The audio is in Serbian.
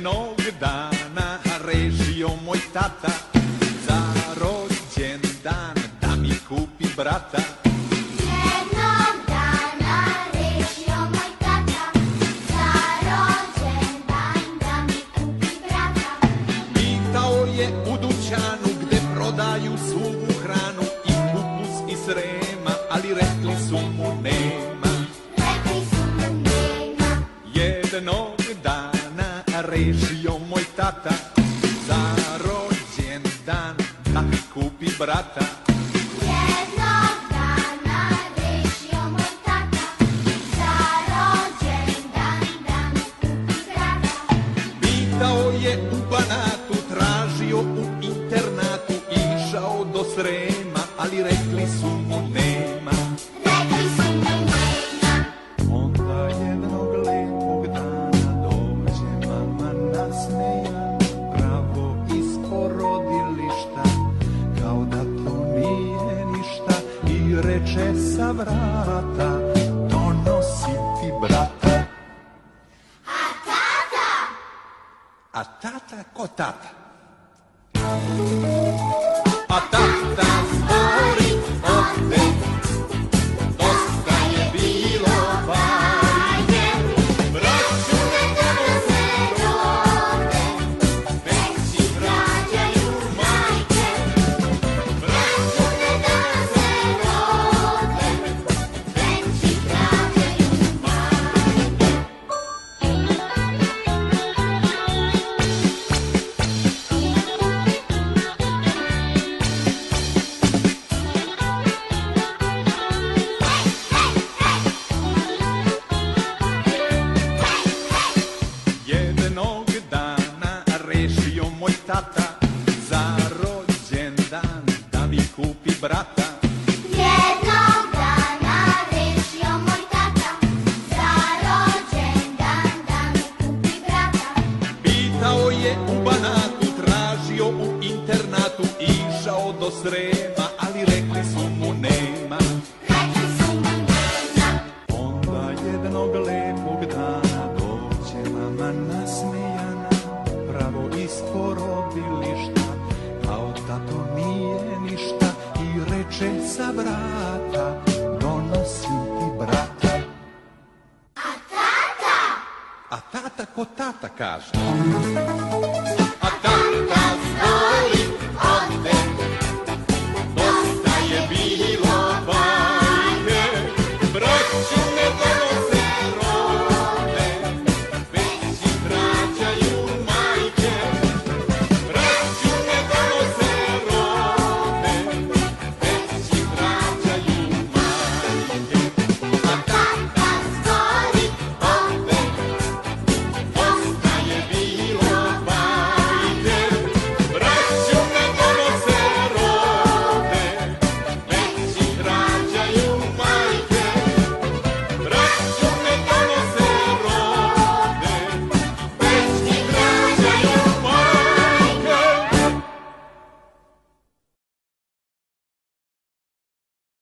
Jednog dana rešio moj tata za rođendan da mi kupi brata. Jednog dana rešio moj tata za rođendan da mi kupi brata. Pitao je u dućanu gde prodaju suvu hranu i kupus iz Srema, ali rekli su mu nema. Rekli su mu nema. Jednog dana rešio moj tata za rođendan da mi kupi brata. Jednog dana rešio moj tata za rođendan da mi kupi brata. Pitao je u Banatu, tražio u internatu, išao do Srema, ali rekli su mu nema. Rekli su mu nema. Onda jednog lepog dana dođe mama nasmejana, pravo iz porodilišta, kao da to nije ništa, i reče sa vrata, donosi ti brata. A tata? A tata ko tata? A tata zbori ode, dosta je bilo bajke, braću neka se rode, već ih rađaju majke. Braću neka se rode, već ih rađaju majke. Jednog dana rešio moj tata za rođendan da mi kupi brata. Jednog dana rešio moj tata za rođendan da mi kupi brata. Pitao je u Banatu, tražio u internatu, išao do Srema, ali rekli su mu nema. Rekli su mu nema. Onda jednog lepog dana dođe mama nasmejana, pravo iz porodilišta, kao da to nije ništa, i reče sa vrata, donosim ti brata. A tata? A tata ko tata kaže?